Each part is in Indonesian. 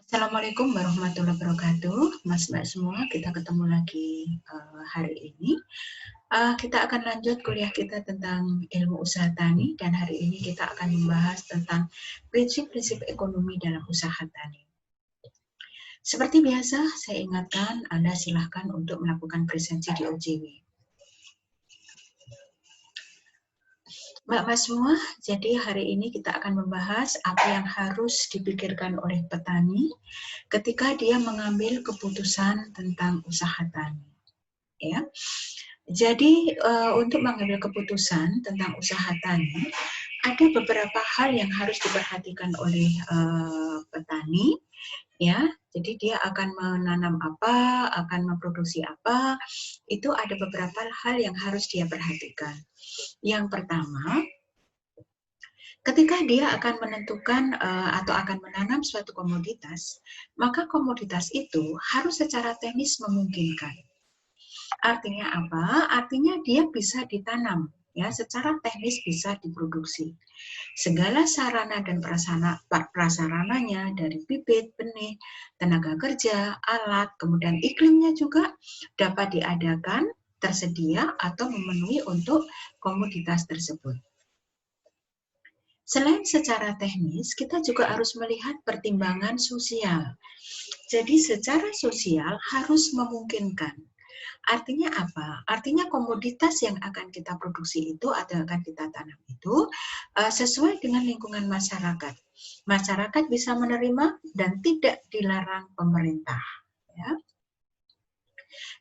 Assalamualaikum warahmatullahi wabarakatuh, Mas-Mbak semua. Kita ketemu lagi hari ini. Kita akan lanjut kuliah kita tentang ilmu usaha tani, dan hari ini kita akan membahas tentang prinsip-prinsip ekonomi dalam usaha tani. Seperti biasa, saya ingatkan Anda silahkan untuk melakukan presensi di OJW. Mbak-mbak semua, jadi hari ini kita akan membahas apa yang harus dipikirkan oleh petani ketika dia mengambil keputusan tentang usaha tani. Ya, jadi untuk mengambil keputusan tentang usaha tani, ada beberapa hal yang harus diperhatikan oleh petani. Ya, jadi dia akan menanam apa, akan memproduksi apa, itu ada beberapa hal yang harus dia perhatikan. Yang pertama, ketika dia akan menentukan atau akan menanam suatu komoditas, maka komoditas itu harus secara teknis memungkinkan. Artinya apa? Artinya dia bisa ditanam, ya, secara teknis bisa diproduksi. Segala sarana dan prasarananya dari bibit, benih, tenaga kerja, alat, kemudian iklimnya juga dapat diadakan, tersedia atau memenuhi untuk komoditas tersebut. Selain secara teknis, kita juga harus melihat pertimbangan sosial. Jadi secara sosial harus memungkinkan. Artinya apa? Artinya komoditas yang akan kita produksi itu atau akan kita tanam itu sesuai dengan lingkungan masyarakat. Masyarakat bisa menerima dan tidak dilarang pemerintah. Ya.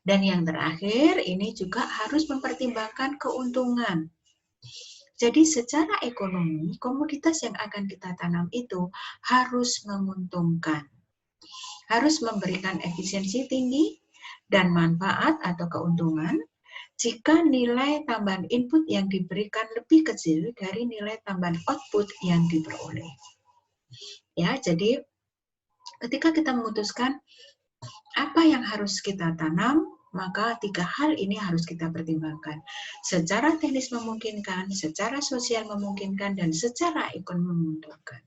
Dan yang terakhir, ini juga harus mempertimbangkan keuntungan. Jadi secara ekonomi, komoditas yang akan kita tanam itu harus menguntungkan. Harus memberikan efisiensi tinggi dan manfaat atau keuntungan jika nilai tambahan input yang diberikan lebih kecil dari nilai tambahan output yang diperoleh. Ya, jadi ketika kita memutuskan apa yang harus kita tanam, maka tiga hal ini harus kita pertimbangkan. Secara teknis memungkinkan, secara sosial memungkinkan, dan secara ekonomi menguntungkan.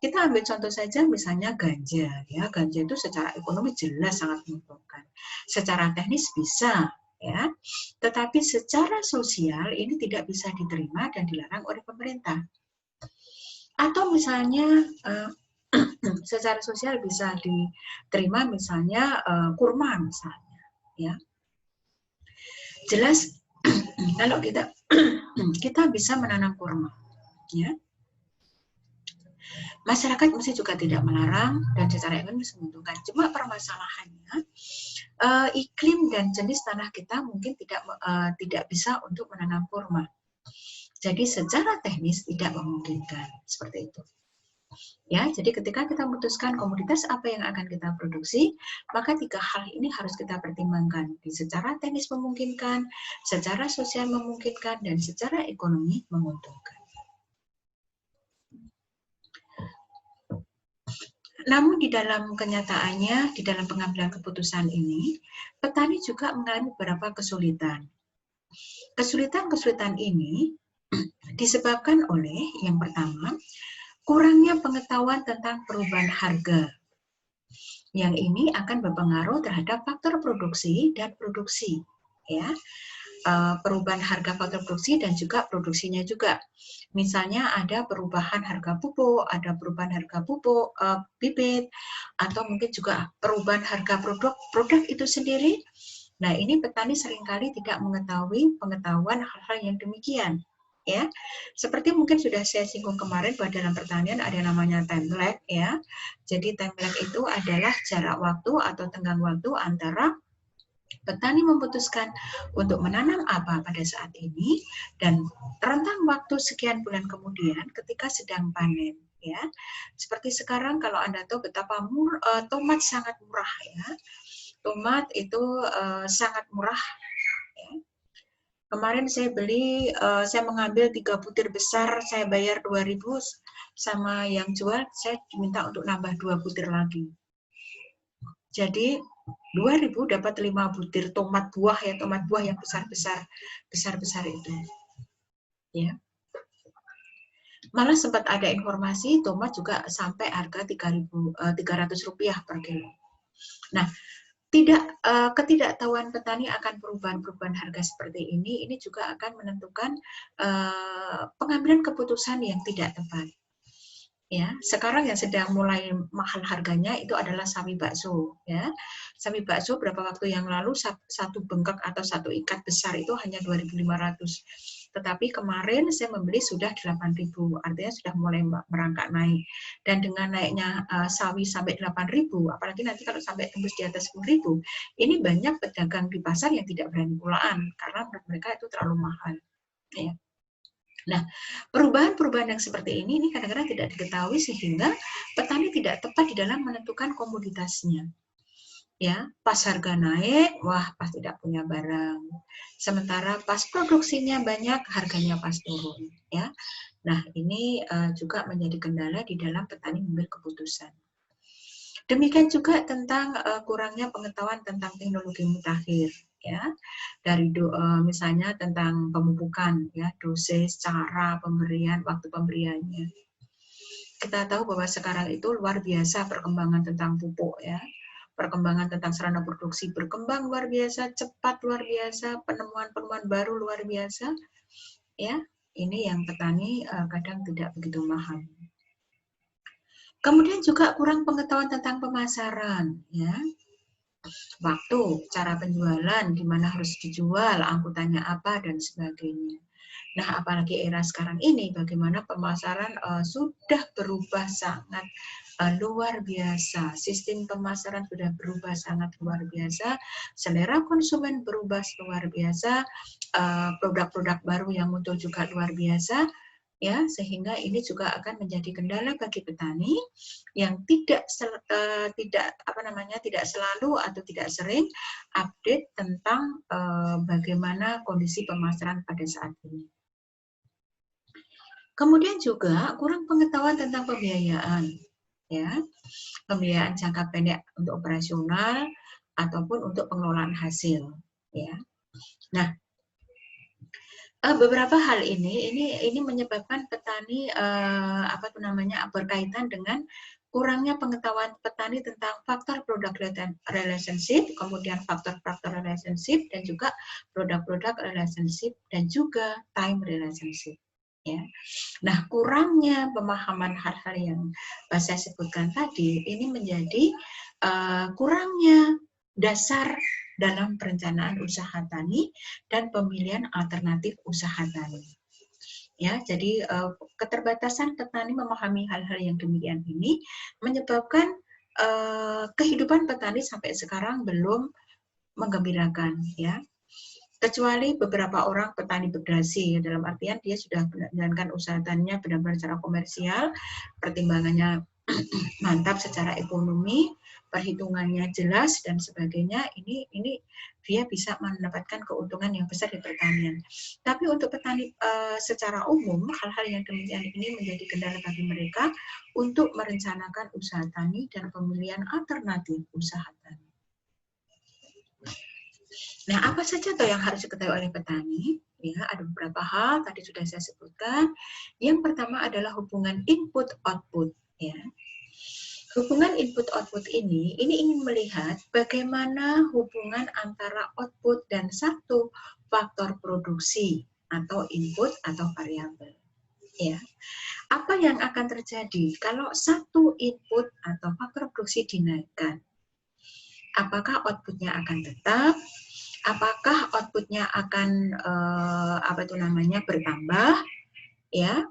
Kita ambil contoh saja misalnya ganja, ya, ganja itu secara ekonomi jelas sangat menguntungkan. Secara teknis bisa, ya, tetapi secara sosial ini tidak bisa diterima dan dilarang oleh pemerintah. Atau misalnya secara sosial bisa diterima misalnya kurma misalnya, ya. Jelas kalau kita bisa menanam kurma, ya. Masyarakat mesti juga tidak melarang dan secara ekonomis menguntungkan. Cuma permasalahannya iklim dan jenis tanah kita mungkin tidak bisa untuk menanam kurma. Jadi secara teknis tidak memungkinkan seperti itu. Ya, jadi ketika kita memutuskan komoditas apa yang akan kita produksi, maka tiga hal ini harus kita pertimbangkan. Secara teknis memungkinkan, secara sosial memungkinkan, dan secara ekonomi menguntungkan. Namun di dalam kenyataannya, di dalam pengambilan keputusan ini, petani juga mengalami beberapa kesulitan. Kesulitan-kesulitan ini disebabkan oleh yang pertama, kurangnya pengetahuan tentang perubahan harga. Yang ini akan berpengaruh terhadap faktor produksi dan produksi, ya. Perubahan harga faktor produksi dan juga produksinya juga. Misalnya ada perubahan harga pupuk, ada perubahan harga pupuk, bibit, atau mungkin juga perubahan harga produk itu sendiri. Nah, ini petani seringkali tidak mengetahui pengetahuan hal-hal yang demikian. Ya, seperti mungkin sudah saya singgung kemarin bahwa dalam pertanian ada namanya time lag, ya. Jadi time lag itu adalah jarak waktu atau tenggang waktu antara petani memutuskan untuk menanam apa pada saat ini dan rentang waktu sekian bulan kemudian ketika sedang panen, ya. Seperti sekarang kalau Anda tahu betapa tomat sangat murah, ya. Tomat itu sangat murah, ya. Kemarin saya beli, saya mengambil 3 butir besar, saya bayar 2.000, sama yang jual saya diminta untuk nambah 2 butir lagi. Jadi 2.000 dapat 5 butir tomat buah, ya, tomat buah yang besar-besar itu. Ya. Malah sempat ada informasi tomat juga sampai harga Rp3.300 per kilo. Nah, ketidaktahuan petani akan perubahan-perubahan harga seperti ini juga akan menentukan pengambilan keputusan yang tidak tepat. Ya, sekarang yang sedang mulai mahal harganya itu adalah sawi bakso. Ya, sawi bakso berapa waktu yang lalu satu bengkak atau satu ikat besar itu hanya 2.500. Tetapi kemarin saya membeli sudah 8.000, artinya sudah mulai merangkak naik. Dan dengan naiknya sawi sampai 8.000, apalagi nanti kalau sampai tembus di atas 10.000, ini banyak pedagang di pasar yang tidak berani pulaan karena menurut mereka itu terlalu mahal. Ya. Nah, perubahan-perubahan yang seperti ini kadang-kadang tidak diketahui sehingga petani tidak tepat di dalam menentukan komoditasnya. Ya, pas harga naik, wah pas tidak punya barang. Sementara pas produksinya banyak, harganya pas turun. Ya, nah ini juga menjadi kendala di dalam petani mengambil keputusan. Demikian juga tentang kurangnya pengetahuan tentang teknologi mutakhir. Ya, dari misalnya tentang pemupukan, ya, dosis, cara pemberian, waktu pemberiannya. Kita tahu bahwa sekarang itu luar biasa perkembangan tentang pupuk, ya, perkembangan tentang sarana produksi berkembang luar biasa, cepat luar biasa, penemuan-penemuan baru luar biasa, ya. Ini yang petani kadang tidak begitu paham. Kemudian juga kurang pengetahuan tentang pemasaran, ya. Waktu, cara penjualan, di mana harus dijual, angkutannya apa, dan sebagainya. Nah, apalagi era sekarang ini, bagaimana pemasaran sudah berubah sangat luar biasa. Sistem pemasaran sudah berubah sangat luar biasa. Selera konsumen berubah luar biasa. Produk-produk baru yang muncul juga luar biasa. Ya, sehingga ini juga akan menjadi kendala bagi petani yang tidak selalu atau tidak sering update tentang bagaimana kondisi pemasaran pada saat ini. Kemudian juga kurang pengetahuan tentang pembiayaan, ya, pembiayaan jangka pendek untuk operasional ataupun untuk pengelolaan hasil, ya. Nah, beberapa hal ini menyebabkan petani berkaitan dengan kurangnya pengetahuan petani tentang faktor produk relationship, kemudian faktor-faktor relationship, dan juga produk-produk relationship, dan juga time relationship. Ya. Nah, kurangnya pemahaman hal-hal yang saya sebutkan tadi ini menjadi kurangnya dasar dalam perencanaan usaha tani dan pemilihan alternatif usaha tani. Ya, jadi keterbatasan petani memahami hal-hal yang demikian ini menyebabkan kehidupan petani sampai sekarang belum menggembirakan, ya. Kecuali beberapa orang petani berdasi, dalam artian dia sudah menjalankan usaha taninya benar-benar secara komersial, pertimbangannya mantap secara ekonomi, perhitungannya jelas dan sebagainya. Ini dia bisa mendapatkan keuntungan yang besar di pertanian. Tapi untuk petani secara umum, hal-hal yang demikian ini menjadi kendala bagi mereka untuk merencanakan usaha tani dan pemilihan alternatif usaha tani. Nah, apa saja yang harus diketahui oleh petani? Ya, ada beberapa hal tadi sudah saya sebutkan. Yang pertama adalah hubungan input-output. Ya. Hubungan input-output ini ingin melihat bagaimana hubungan antara output dan satu faktor produksi atau input atau variabel. Ya. Apa yang akan terjadi kalau satu input atau faktor produksi dinaikkan? Apakah outputnya akan tetap? Apakah outputnya akan bertambah, ya,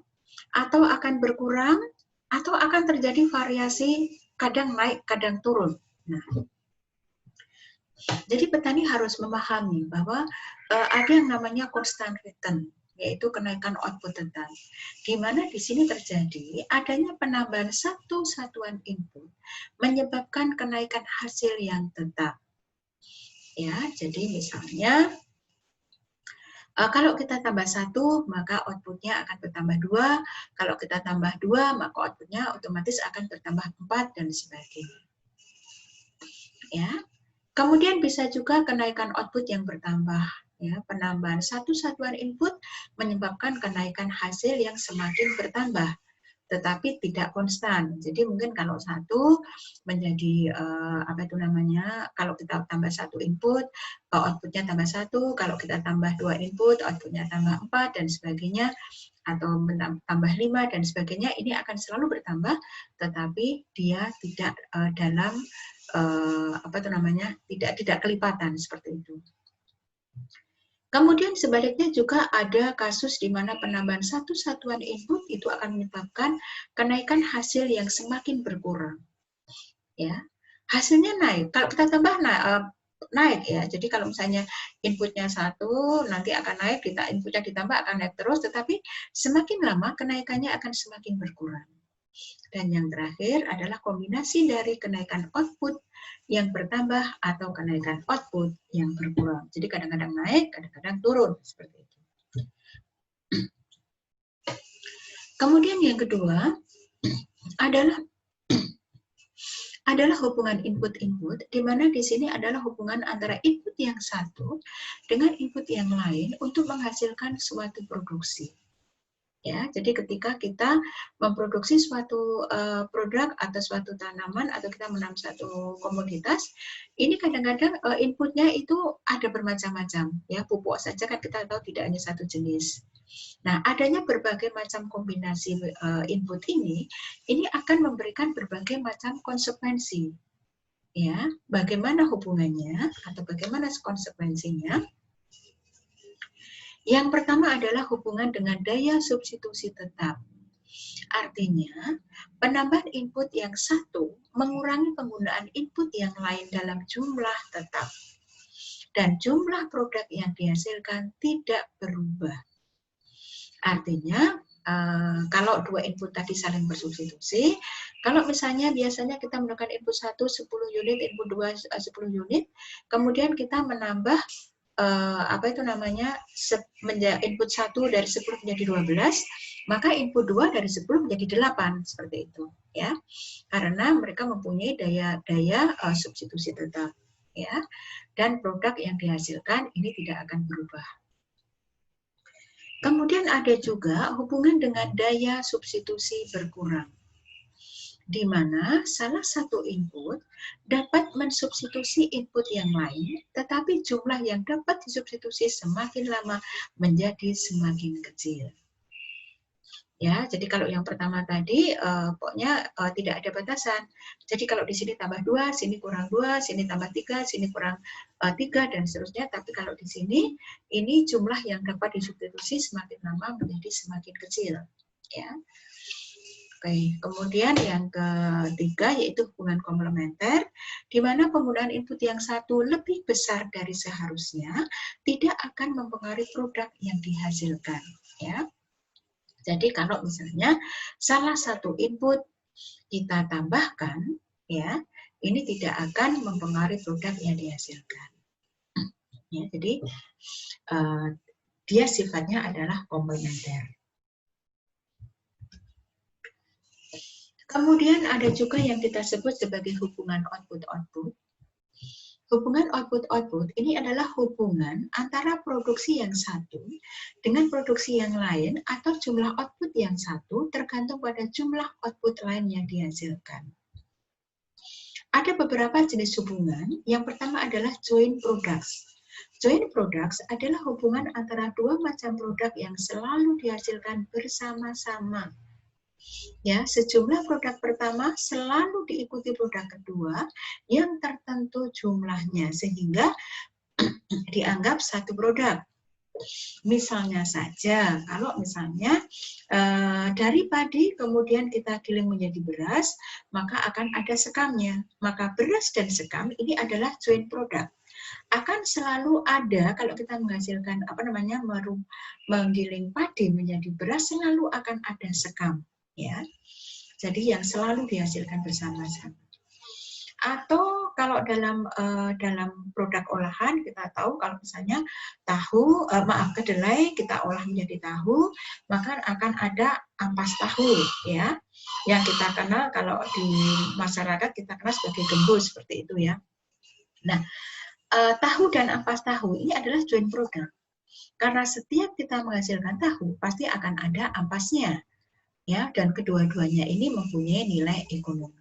atau akan berkurang, atau akan terjadi variasi kadang naik kadang turun. Nah, jadi petani harus memahami bahwa ada yang namanya constant return, yaitu kenaikan output tetap. Di mana di sini terjadi adanya penambahan satu satuan input menyebabkan kenaikan hasil yang tetap. Ya, jadi misalnya kalau kita tambah 1, maka outputnya akan bertambah 2. Kalau kita tambah 2, maka outputnya otomatis akan bertambah 4 dan sebagainya. Ya. Kemudian bisa juga kenaikan output yang bertambah. Ya, penambahan satu satuan input menyebabkan kenaikan hasil yang semakin bertambah, tetapi tidak konstan. Jadi mungkin kalau satu menjadi apa itu namanya, kalau kita tambah satu input, outputnya tambah satu, kalau kita tambah dua input, outputnya tambah 4 dan sebagainya, atau tambah 5 dan sebagainya, ini akan selalu bertambah, tetapi dia tidak dalam apa itu namanya, tidak kelipatan seperti itu. Kemudian sebaliknya juga ada kasus di mana penambahan satu satuan input itu akan menyebabkan kenaikan hasil yang semakin berkurang. Ya, hasilnya naik. Kalau kita tambah naik ya. Jadi kalau misalnya inputnya 1, nanti akan naik, kita inputnya ditambah akan naik terus, tetapi semakin lama kenaikannya akan semakin berkurang. Dan yang terakhir adalah kombinasi dari kenaikan output yang bertambah atau kenaikan output yang berkurang. Jadi kadang-kadang naik, kadang-kadang turun, seperti itu. Kemudian yang kedua adalah hubungan input-input, di mana di sini adalah hubungan antara input yang satu dengan input yang lain untuk menghasilkan suatu produksi. Ya, jadi ketika kita memproduksi suatu produk atau suatu tanaman atau kita menanam suatu komoditas, ini kadang-kadang inputnya itu ada bermacam-macam. Ya, pupuk saja kan kita tahu tidak hanya satu jenis. Nah, adanya berbagai macam kombinasi input ini akan memberikan berbagai macam konsekuensi. Ya, bagaimana hubungannya atau bagaimana konsekuensinya? Yang pertama adalah hubungan dengan daya substitusi tetap. Artinya, penambahan input yang satu mengurangi penggunaan input yang lain dalam jumlah tetap. Dan jumlah produk yang dihasilkan tidak berubah. Artinya, kalau dua input tadi saling bersubstitusi, kalau misalnya biasanya kita menggunakan input 1 10 unit, input 2 10 unit, kemudian kita menambah apa itu namanya, input 1 dari 10 menjadi 12, maka input 2 dari 10 menjadi 8, seperti itu ya. Karena mereka mempunyai daya substitusi tetap ya. Dan produk yang dihasilkan ini tidak akan berubah. Kemudian ada juga hubungan dengan daya substitusi berkurang, di mana salah satu input dapat mensubstitusi input yang lain, tetapi jumlah yang dapat disubstitusi semakin lama menjadi semakin kecil. Ya, jadi kalau yang pertama tadi pokoknya tidak ada batasan. Jadi kalau di sini tambah 2, sini kurang 2, sini tambah 3, sini kurang 3 dan seterusnya. Tapi kalau di sini ini jumlah yang dapat disubstitusi semakin lama menjadi semakin kecil. Ya. Oke, kemudian yang ketiga yaitu hubungan komplementer, di mana penggunaan input yang satu lebih besar dari seharusnya tidak akan mempengaruhi produk yang dihasilkan. Ya. Jadi kalau misalnya salah satu input kita tambahkan, ya, ini tidak akan mempengaruhi produk yang dihasilkan. Ya, jadi dia sifatnya adalah komplementer. Kemudian ada juga yang kita sebut sebagai hubungan output-output. Hubungan output-output ini adalah hubungan antara produksi yang satu dengan produksi yang lain atau jumlah output yang satu tergantung pada jumlah output lain yang dihasilkan. Ada beberapa jenis hubungan. Yang pertama adalah joint products. Joint products adalah hubungan antara dua macam produk yang selalu dihasilkan bersama-sama. Ya, sejumlah produk pertama selalu diikuti produk kedua yang tertentu jumlahnya sehingga dianggap satu produk. Misalnya saja, kalau misalnya dari padi kemudian kita giling menjadi beras, maka akan ada sekamnya. Maka beras dan sekam ini adalah joint product. Akan selalu ada kalau kita menghasilkan menggiling padi menjadi beras, selalu akan ada sekam. Ya, jadi yang selalu dihasilkan bersama-sama. Atau kalau dalam produk olahan kita tahu kalau misalnya kedelai kita olah menjadi tahu, maka akan ada ampas tahu ya, yang kita kenal kalau di masyarakat kita kenal sebagai gembus seperti itu ya. Nah, tahu dan ampas tahu ini adalah joint product. Karena setiap kita menghasilkan tahu, pasti akan ada ampasnya. Ya, dan kedua-duanya ini mempunyai nilai ekonomi.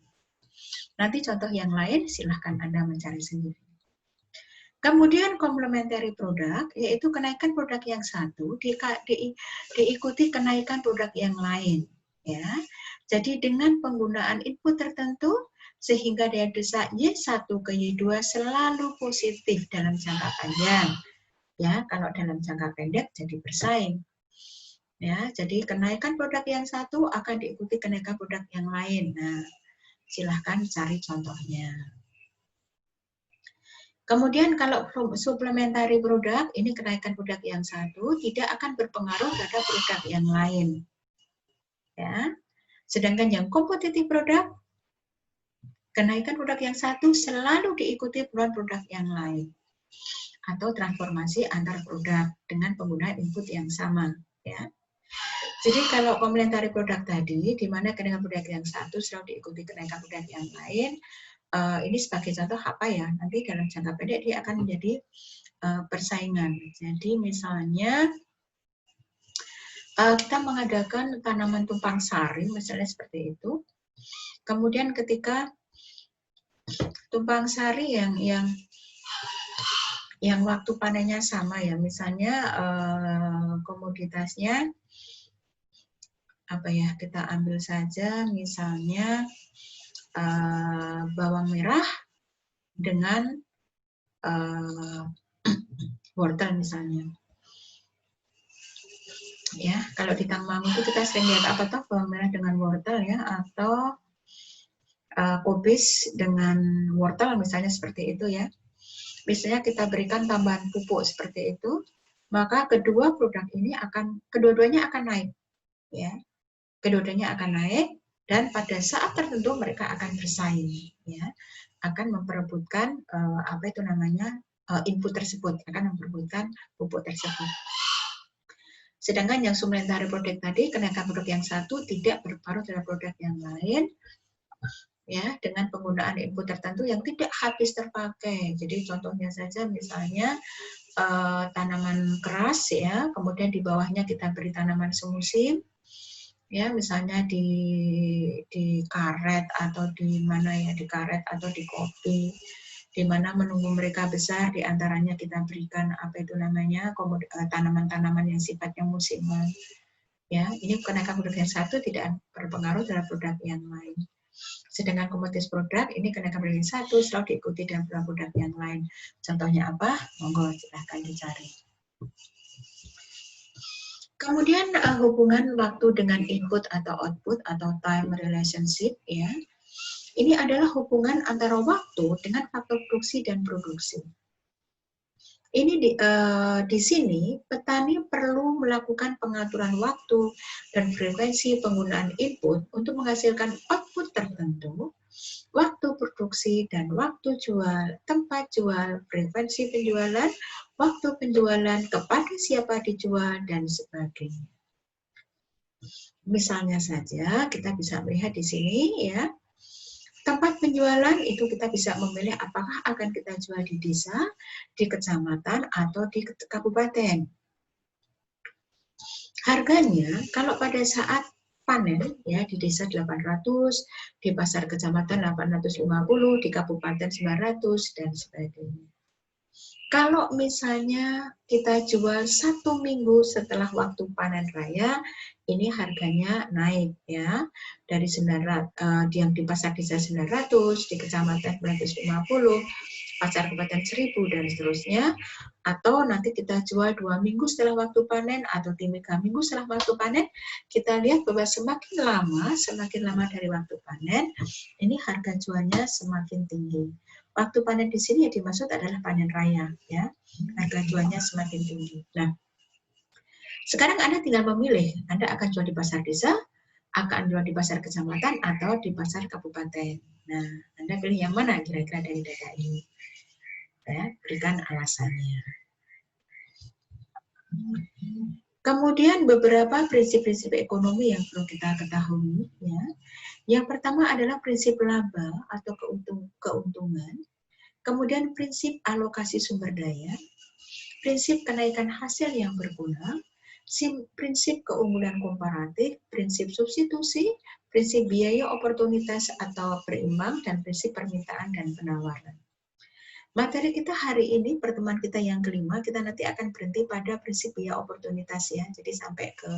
Nanti contoh yang lain silahkan Anda mencari sendiri. Kemudian complementary product, yaitu kenaikan produk yang satu diikuti kenaikan produk yang lain. Ya, jadi dengan penggunaan input tertentu, sehingga daya desak Y1 ke Y2 selalu positif dalam jangka panjang. Ya, kalau dalam jangka pendek jadi bersaing. Ya, jadi kenaikan produk yang satu akan diikuti kenaikan produk yang lain. Nah, silahkan cari contohnya. Kemudian kalau supplementary produk, ini kenaikan produk yang satu tidak akan berpengaruh terhadap produk yang lain. Ya, sedangkan yang competitive produk, kenaikan produk yang satu selalu diikuti produk yang lain. Atau transformasi antar produk dengan penggunaan input yang sama. Ya. Jadi kalau complementary produk tadi, di mana kenaikan produk yang satu selalu diikuti kenaikan produk yang lain, ini sebagai contoh apa ya? Nanti dalam jangka pendek dia akan menjadi persaingan. Jadi misalnya kita mengadakan tanaman tumpang sari, misalnya seperti itu. Kemudian ketika tumpang sari yang waktu panennya sama ya, misalnya komoditasnya apa ya, kita ambil saja misalnya bawang merah dengan wortel misalnya. Ya, kalau di Tangmangu itu kita sering lihat apa toh, bawang merah dengan wortel ya, atau kubis dengan wortel misalnya seperti itu ya. Biasanya kita berikan tambahan pupuk seperti itu, maka kedua produk ini kedua-duanya akan naik ya. Kedua-duanya akan naik dan pada saat tertentu mereka akan bersaing ya, akan memperebutkan input tersebut, akan memperebutkan pupuk tersebut. Sedangkan yang supplementary product tadi, kenaikan produk yang satu tidak berpengaruh terhadap produk yang lain ya, dengan penggunaan input tertentu yang tidak habis terpakai. Jadi contohnya saja misalnya tanaman keras ya, kemudian di bawahnya kita beri tanaman semusim. Ya, misalnya di karet atau di mana ya, di karet atau di kopi, di mana menunggu mereka besar, di antaranya kita berikan tanaman-tanaman yang sifatnya musiman. Ya, ini kenaikan produk yang satu tidak berpengaruh terhadap produk yang lain. Sedangkan komoditas produk ini kenaikan produk yang satu selalu diikuti dengan produk yang lain. Contohnya apa? Monggo silahkan dicari. Kemudian hubungan waktu dengan input atau output atau time relationship ya. Ini adalah hubungan antara waktu dengan faktor produksi dan produksi. Ini di sini petani perlu melakukan pengaturan waktu dan frekuensi penggunaan input untuk menghasilkan output tertentu, waktu produksi dan waktu jual, tempat jual, frekuensi penjualan, waktu penjualan, kepada siapa dijual, dan sebagainya. Misalnya saja kita bisa melihat di sini ya, tempat penjualan itu kita bisa memilih apakah akan kita jual di desa, di kecamatan, atau di kabupaten. Harganya kalau pada saat panen ya di desa 800, di pasar kecamatan 850, di kabupaten 900 dan sebagainya. Kalau misalnya kita jual 1 minggu setelah waktu panen raya, ini harganya naik ya, dari 900 yang di pasar desa 900, di kecamatan 950, pasar kabupaten 1000 dan seterusnya. Atau nanti kita jual 2 minggu setelah waktu panen atau 3 minggu setelah waktu panen, kita lihat bahwa semakin lama dari waktu panen, ini harga jualnya semakin tinggi. Waktu panen di sini yang dimaksud adalah panen raya, ya. Harga jualnya semakin tinggi. Nah, sekarang Anda tinggal memilih, Anda akan jual di pasar desa, akan jual di pasar kecamatan, atau di pasar kabupaten. Nah, Anda pilih yang mana kira-kira dari data ini? Ya, berikan alasannya. Kemudian beberapa prinsip-prinsip ekonomi yang perlu kita ketahui, ya. Yang pertama adalah prinsip laba atau keuntungan. kemudian prinsip alokasi sumber daya, prinsip kenaikan hasil yang berguna, prinsip keunggulan komparatif, prinsip substitusi, prinsip biaya oportunitas atau berimbang, dan prinsip permintaan dan penawaran. Materi kita hari ini, pertemuan kita yang kelima, kita nanti akan berhenti pada prinsip biaya oportunitas ya. Jadi sampai ke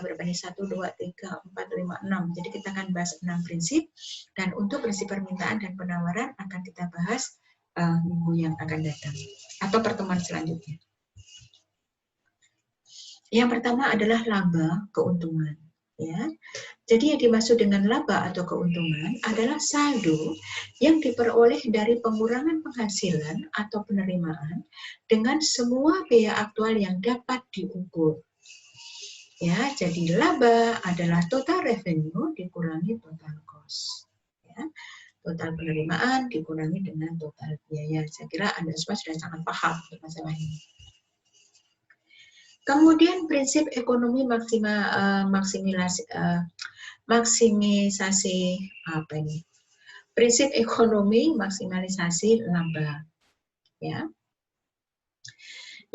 berapa nih? 1, 2, 3, 4, 5, 6. Jadi kita akan bahas 6 prinsip. Dan untuk prinsip permintaan dan penawaran akan kita bahas minggu yang akan datang. Atau pertemuan selanjutnya. Yang pertama adalah laba keuntungan. Ya, jadi yang dimaksud dengan laba atau keuntungan adalah saldo yang diperoleh dari pengurangan penghasilan atau penerimaan dengan semua biaya aktual yang dapat diukur. Ya, jadi laba adalah total revenue dikurangi total cost. Ya, total penerimaan dikurangi dengan total biaya. Saya kira Anda semua sudah sangat paham untuk masalah ini. Kemudian prinsip ekonomi maksimisasi apa ini? Prinsip ekonomi maksimalisasi laba. Ya.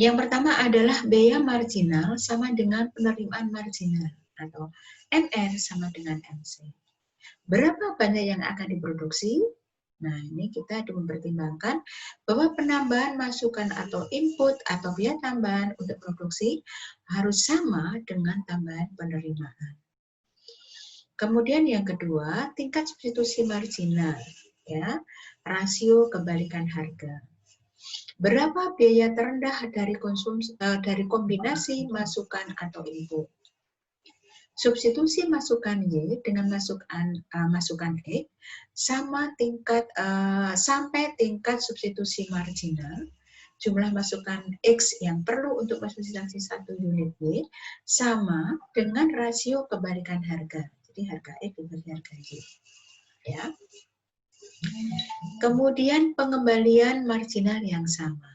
Yang pertama adalah biaya marginal sama dengan penerimaan marginal atau MR sama dengan MC. Berapa banyak yang akan diproduksi? Nah, ini kita mempertimbangkan bahwa penambahan masukan atau input atau biaya tambahan untuk produksi harus sama dengan tambahan penerimaan. Kemudian yang kedua, tingkat substitusi marginal, ya, rasio kebalikan harga. Berapa biaya terendah dari kombinasi masukan atau input? Substitusi masukan Y dengan masukan X sama sampai tingkat substitusi marginal, jumlah masukan X yang perlu untuk substitusi 1 unit Y sama dengan rasio kebalikan harga. Jadi harga X dibagi harga Y. Ya. Kemudian pengembalian marginal yang sama.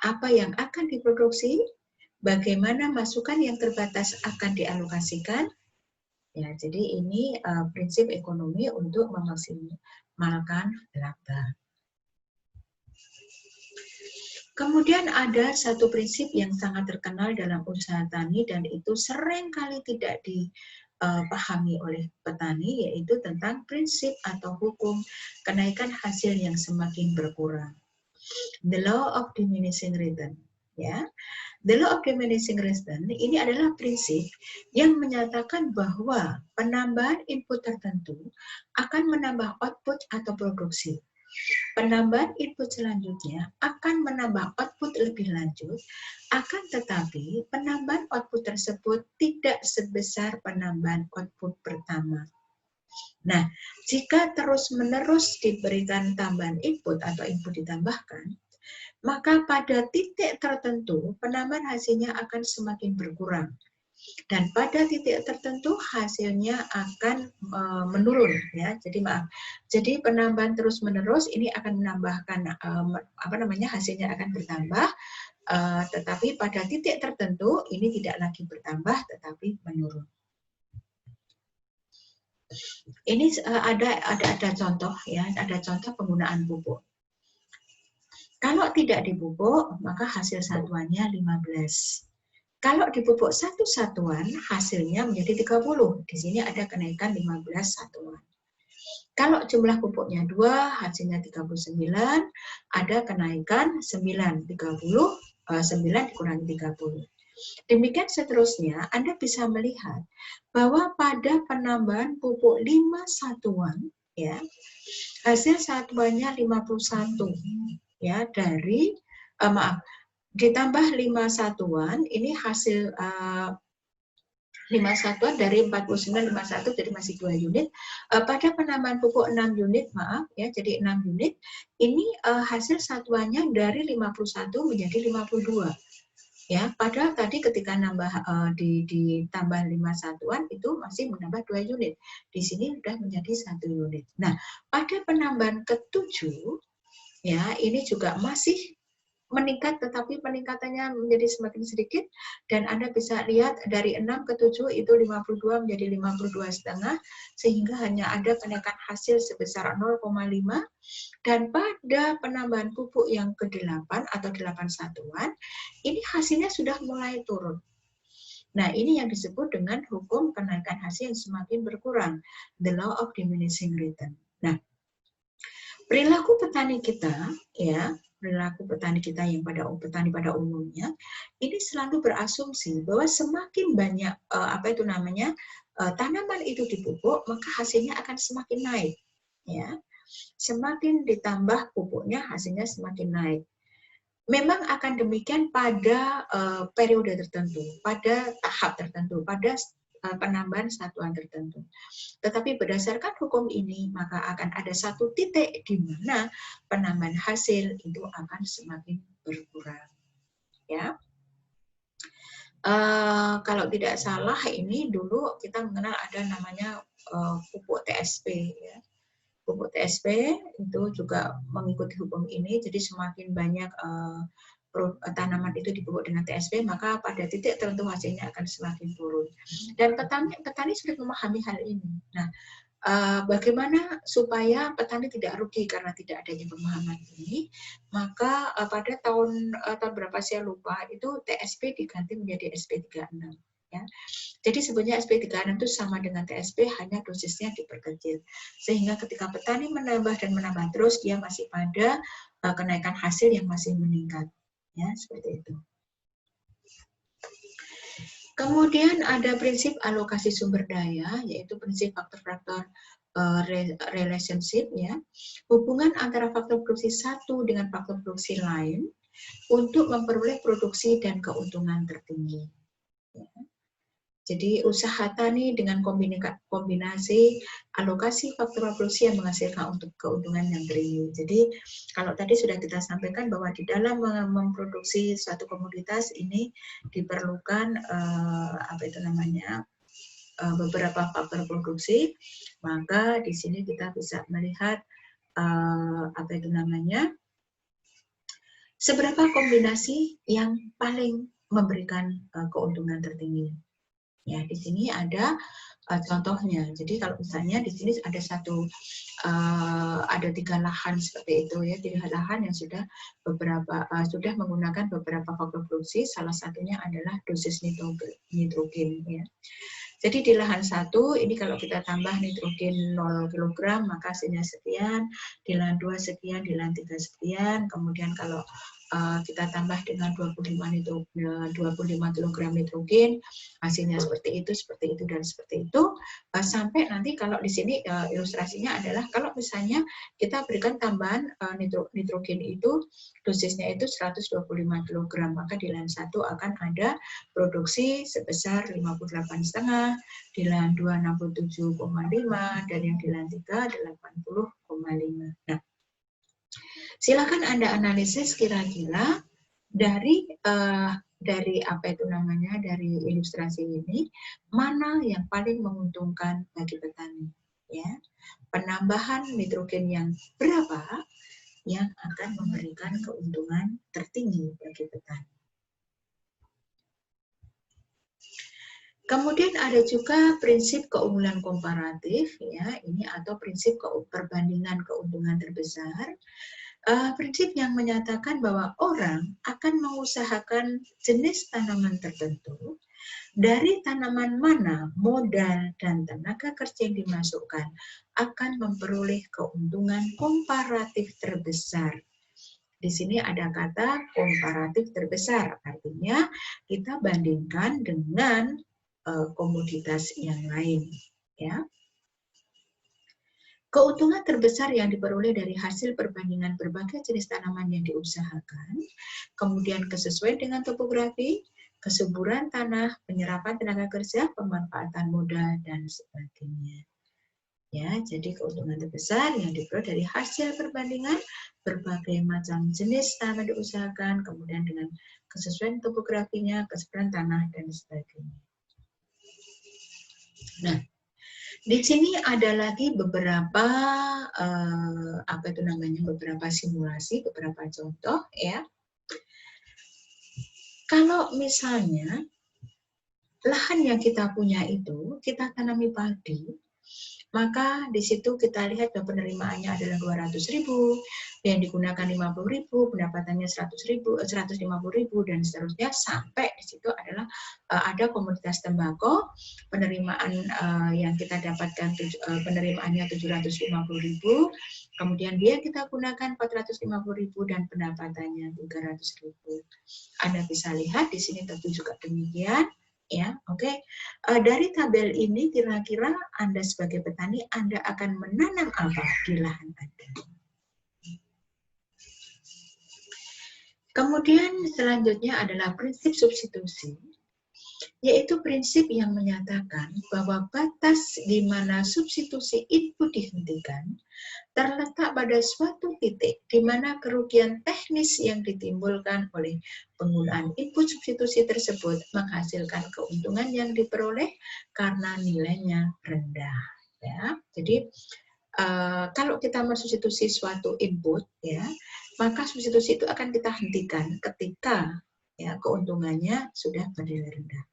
Apa yang akan diproduksi? Bagaimana masukan yang terbatas akan dialokasikan? Ya, jadi ini prinsip ekonomi untuk memaksimalkan laba. Kemudian ada satu prinsip yang sangat terkenal dalam usaha tani dan itu sering kali tidak dipahami oleh petani, yaitu tentang prinsip atau hukum kenaikan hasil yang semakin berkurang. The law of diminishing return. Ya, the law of diminishing return ini adalah prinsip yang menyatakan bahwa penambahan input tertentu akan menambah output atau produksi. Penambahan input selanjutnya akan menambah output lebih lanjut, akan tetapi penambahan output tersebut tidak sebesar penambahan output pertama. Nah, jika terus-menerus diberikan tambahan input atau input ditambahkan, maka pada titik tertentu penambahan hasilnya akan semakin berkurang. Dan pada titik tertentu hasilnya akan menurun, ya. Jadi penambahan terus-menerus ini akan menambahkan hasilnya akan bertambah, tetapi pada titik tertentu ini tidak lagi bertambah tetapi menurun. Ini ada contoh, ya, ada contoh penggunaan pupuk. Kalau tidak dipupuk, maka hasil satuannya 15. Kalau dipupuk satu satuan, hasilnya menjadi 30. Di sini ada kenaikan 15 satuan. Kalau jumlah pupuknya 2, hasilnya 39, ada kenaikan 9. 9 dikurangi 30. Demikian seterusnya, Anda bisa melihat bahwa pada penambahan pupuk 5 satuan, ya, hasil satuannya 51. Ya, dari ditambah 5 satuan, ini hasil 5 satuan dari 49 51 jadi masih 2 unit. Pada penambahan pupuk 6 unit, ya, jadi 6 unit, ini hasil satuannya dari 51 menjadi 52. Ya, padahal tadi ketika ditambah 5 satuan itu masih menambah 2 unit. Di sini sudah menjadi 1 unit. Nah, pada penambahan ke-7 ya, ini juga masih meningkat, tetapi peningkatannya menjadi semakin sedikit, dan Anda bisa lihat dari 6 ke 7 itu 52 menjadi 52,5, sehingga hanya ada kenaikan hasil sebesar 0,5, dan pada penambahan pupuk yang ke-8 atau 8 satuan, ini hasilnya sudah mulai turun. Nah, ini yang disebut dengan hukum kenaikan hasil yang semakin berkurang, the law of diminishing return. Nah, perilaku petani kita, ya, perilaku petani kita yang petani pada umumnya, ini selalu berasumsi bahwa semakin banyak tanaman itu dipupuk, maka hasilnya akan semakin naik, ya. Semakin ditambah pupuknya, hasilnya semakin naik. Memang akan demikian pada periode tertentu, pada tahap tertentu, pada penambahan satuan tertentu. Tetapi berdasarkan hukum ini, maka akan ada satu titik di mana penambahan hasil itu akan semakin berkurang. Ya. Kalau tidak salah, ini dulu kita mengenal ada namanya pupuk TSP, ya. Pupuk TSP itu juga mengikuti hukum ini, jadi semakin banyak tanaman itu dipupuk dengan TSP, maka pada titik tertentu hasilnya akan semakin turun. Dan petani sudah memahami hal ini. Nah, bagaimana supaya petani tidak rugi karena tidak adanya pemahaman ini, maka pada tahun berapa saya lupa, itu TSP diganti menjadi SP36. Ya. Jadi sebenarnya SP36 itu sama dengan TSP, hanya dosisnya diperkecil. Sehingga ketika petani menambah dan menambah terus, dia masih pada kenaikan hasil yang masih meningkat. Ya, seperti itu. Kemudian ada prinsip alokasi sumber daya, yaitu prinsip faktor-faktor relationship, ya. Hubungan antara faktor produksi satu dengan faktor produksi lain untuk memperoleh produksi dan keuntungan tertinggi. Ya. Jadi usaha tani dengan kombinasi alokasi faktor produksi yang menghasilkan untuk keuntungan yang tinggi. Jadi kalau tadi sudah kita sampaikan bahwa di dalam memproduksi suatu komoditas ini diperlukan beberapa faktor produksi, maka di sini kita bisa melihat seberapa kombinasi yang paling memberikan keuntungan tertinggi. Ya, di sini ada contohnya. Jadi kalau misalnya di sini ada ada 3 lahan seperti itu, ya, 3 lahan yang sudah menggunakan beberapa faktor produksi. Salah satunya adalah dosis nitrogen, ya. Jadi di lahan 1 ini kalau kita tambah nitrogen 0 kg maka hasilnya sekian, di lahan 2 sekian, di lahan 3 sekian. Kemudian kalau kita tambah dengan 25 kg nitrogen, hasilnya seperti itu, dan seperti itu. Sampai nanti kalau di sini ilustrasinya adalah kalau misalnya kita berikan tambahan nitrogen itu, dosisnya itu 125 kg, maka di lahan 1 akan ada produksi sebesar 58,5, di lahan 2 67,5, dan yang di lahan 3 80,5. Nah, silakan Anda analisis kira-kira dari dari ilustrasi ini mana yang paling menguntungkan bagi petani, ya. Penambahan nitrogen yang berapa yang akan memberikan keuntungan tertinggi bagi petani. Kemudian ada juga prinsip keunggulan komparatif, ya, ini atau prinsip perbandingan keuntungan terbesar. Prinsip yang menyatakan bahwa orang akan mengusahakan jenis tanaman tertentu dari tanaman mana modal dan tenaga kerja yang dimasukkan akan memperoleh keuntungan komparatif terbesar. Di sini ada kata komparatif terbesar, artinya kita bandingkan dengan komoditas yang lain, ya. Keuntungan terbesar yang diperoleh dari hasil perbandingan berbagai jenis tanaman yang diusahakan, kemudian kesesuaian dengan topografi, kesuburan tanah, penyerapan tenaga kerja, pemanfaatan modal, dan sebagainya. Ya, jadi keuntungan terbesar yang diperoleh dari hasil perbandingan berbagai macam jenis tanaman diusahakan, kemudian dengan kesesuaian topografinya, kesuburan tanah, dan sebagainya. Nah, di sini ada lagi beberapa beberapa simulasi, beberapa contoh, ya. Kalau misalnya lahan yang kita punya itu kita tanami padi, maka di situ kita lihat bahwa penerimaannya adalah 200.000, yang digunakan 50.000, pendapatannya 100.000, 150.000 dan seterusnya sampai di situ adalah ada komoditas tembakau, penerimaan yang kita dapatkan penerimaannya 750.000, kemudian dia kita gunakan 450.000 dan pendapatannya 300.000. Anda bisa lihat di sini tentu juga demikian. Ya, oke. Dari tabel ini kira-kira Anda sebagai petani Anda akan menanam apa di lahan Anda. Kemudian selanjutnya adalah prinsip substitusi, yaitu prinsip yang menyatakan bahwa batas di mana substitusi input dihentikan terletak pada suatu titik di mana kerugian teknis yang ditimbulkan oleh penggunaan input substitusi tersebut menghasilkan keuntungan yang diperoleh karena nilainya rendah. Ya, jadi kalau kita mensubstitusi suatu input, ya, maka substitusi itu akan kita hentikan ketika ya keuntungannya sudah bernilai rendah.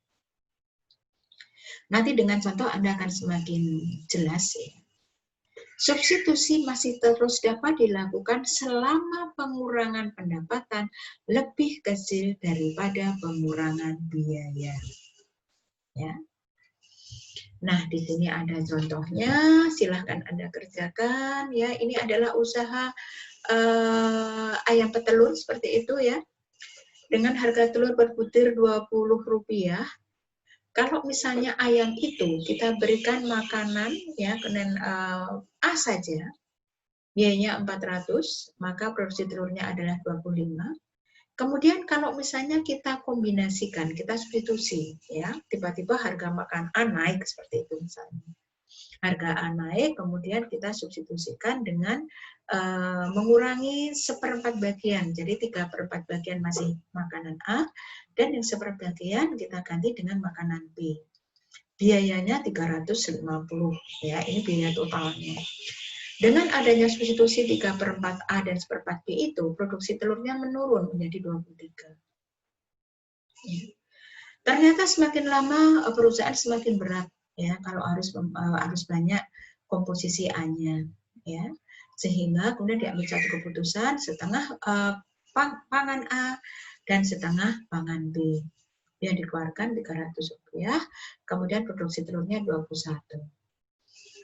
Nanti dengan contoh Anda akan semakin jelas ya. Substitusi masih terus dapat dilakukan selama pengurangan pendapatan lebih kecil daripada pengurangan biaya. Ya. Nah, di sini ada contohnya, silahkan Anda kerjakan. Ya, ini adalah usaha ayam petelur seperti itu ya. Dengan harga telur per butir Rp20. Kalau misalnya ayam itu kita berikan makanan ya kenen A saja, biayanya 400, maka produksi telurnya adalah 25. Kemudian kalau misalnya kita kombinasikan, kita substitusi ya, tiba-tiba harga makan A naik seperti itu misalnya. Harga A naik, kemudian kita substitusikan dengan mengurangi 1/4 bagian. Jadi 3/4 bagian masih makanan A, dan yang 1/4 bagian kita ganti dengan makanan B. Biayanya 350 ya, ini biaya totalnya. Dengan adanya substitusi 3/4 A dan 1/4 B itu, produksi telurnya menurun menjadi 23. Ya. Ternyata semakin lama perusahaan semakin berat ya kalau harus banyak komposisi A-nya ya. Sehingga kemudian diambil satu keputusan setengah pangan A dan setengah pangan B. Yang dikeluarkan Rp300, kemudian produksi telurnya 21.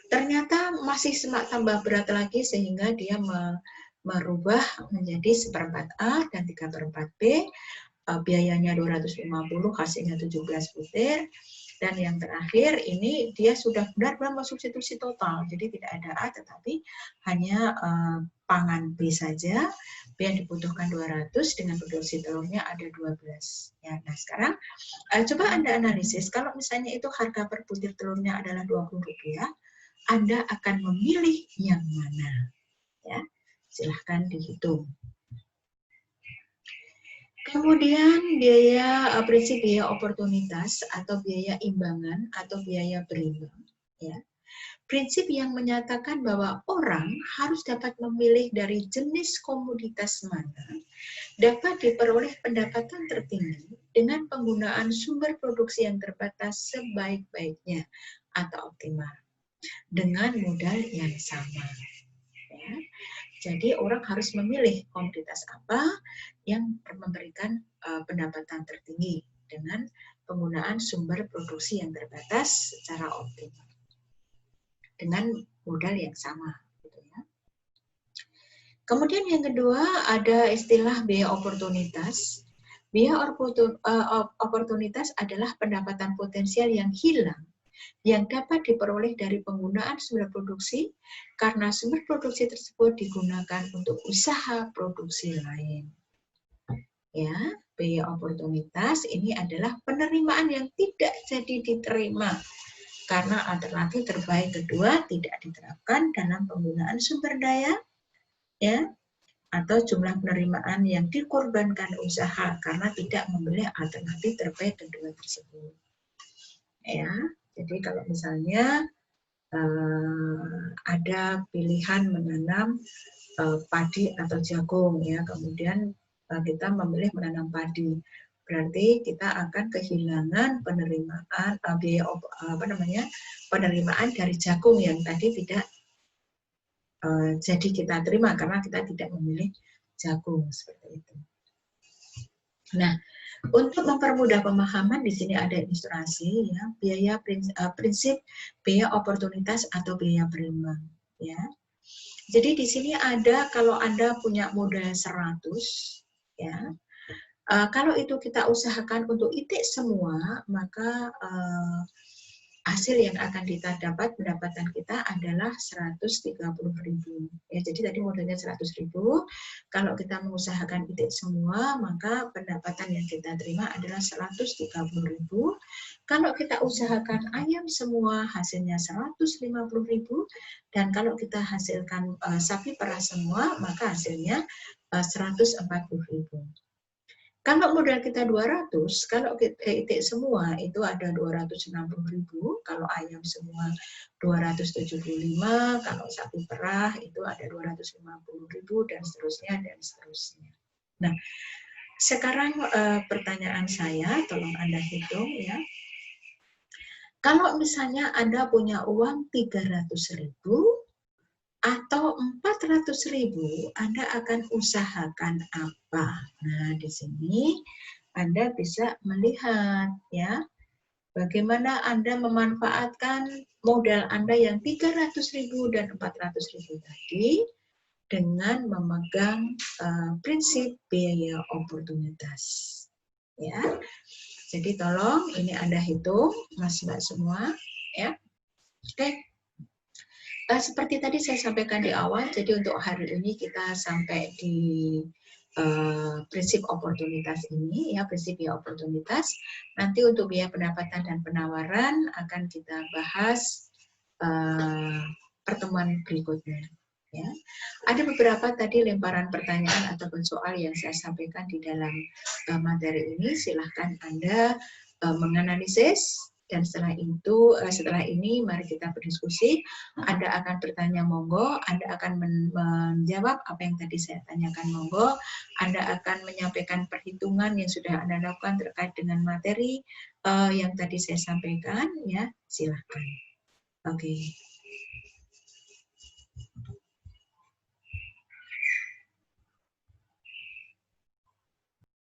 Ternyata masih tambah berat lagi sehingga dia merubah menjadi 1/4 A dan 3/4 B, biayanya 250, hasilnya 17 butir, dan yang terakhir ini dia sudah benar-benar substitusi total, jadi tidak ada A tetapi hanya pangan B saja. B yang dibutuhkan 200 dengan produksi telurnya ada 12. Ya, nah sekarang coba Anda analisis, kalau misalnya itu harga per butir telurnya adalah Rp20, Anda akan memilih yang mana? Ya, silahkan dihitung. Kemudian prinsip biaya oportunitas atau biaya imbangan atau biaya berimbang. Ya. Prinsip yang menyatakan bahwa orang harus dapat memilih dari jenis komoditas mana dapat diperoleh pendapatan tertinggi dengan penggunaan sumber produksi yang terbatas sebaik-baiknya atau optimal dengan modal yang sama. Ya. Jadi orang harus memilih komoditas apa yang memberikan pendapatan tertinggi dengan penggunaan sumber produksi yang terbatas secara optimal dengan modal yang sama. Gitu ya. Kemudian yang kedua ada istilah biaya oportunitas. Biaya oportunitas adalah pendapatan potensial yang hilang yang dapat diperoleh dari penggunaan sumber produksi karena sumber produksi tersebut digunakan untuk usaha produksi lain. Ya, biaya oportunitas ini adalah penerimaan yang tidak jadi diterima karena alternatif terbaik kedua tidak diterapkan dalam penggunaan sumber daya, ya, atau jumlah penerimaan yang dikorbankan usaha karena tidak memilih alternatif terbaik kedua tersebut. Ya. Jadi kalau misalnya ada pilihan menanam padi atau jagung, ya, kemudian kita memilih menanam padi, berarti kita akan kehilangan penerimaan biaya penerimaan dari jagung yang tadi tidak jadi kita terima karena kita tidak memilih jagung seperti itu. Nah, untuk mempermudah pemahaman di sini ada ilustrasi ya, prinsip biaya oportunitas atau biaya berimbang ya. Jadi di sini ada kalau Anda punya modal 100 ya. Kalau itu kita usahakan untuk itik semua, maka hasil yang akan kita dapat, pendapatan kita adalah 130.000. Ya, jadi tadi modalnya 100.000. Kalau kita mengusahakan itik semua, maka pendapatan yang kita terima adalah 130.000. Kalau kita usahakan ayam semua, hasilnya 150.000. Dan kalau kita hasilkan sapi perah semua, maka hasilnya 140.000. Kalau modal kita 200, kalau kita itik semua itu ada 260.000, kalau ayam semua 275, kalau sapi perah itu ada 250.000 dan seterusnya dan seterusnya. Nah, sekarang pertanyaan saya, tolong Anda hitung ya. Kalau misalnya Anda punya uang 300.000 atau 400.000, Anda akan usahakan apa? Nah, di sini Anda bisa melihat ya, bagaimana Anda memanfaatkan modal Anda yang 300.000 dan 400.000 tadi dengan memegang prinsip biaya oportunitas. Ya. Jadi tolong ini Anda hitung, Mas Mbak semua ya. Oke. Seperti tadi saya sampaikan di awal, jadi untuk hari ini kita sampai di prinsip oportunitas ini, ya prinsip biaya oportunitas. Nanti untuk biaya pendapatan dan penawaran akan kita bahas pertemuan berikutnya. Ya. Ada beberapa tadi lemparan pertanyaan ataupun soal yang saya sampaikan di dalam materi ini. Silahkan Anda menganalisis. Dan setelah ini mari kita berdiskusi. Anda akan bertanya monggo, Anda akan menjawab apa yang tadi saya tanyakan monggo, Anda akan menyampaikan perhitungan yang sudah Anda lakukan terkait dengan materi yang tadi saya sampaikan ya, silakan. Oke.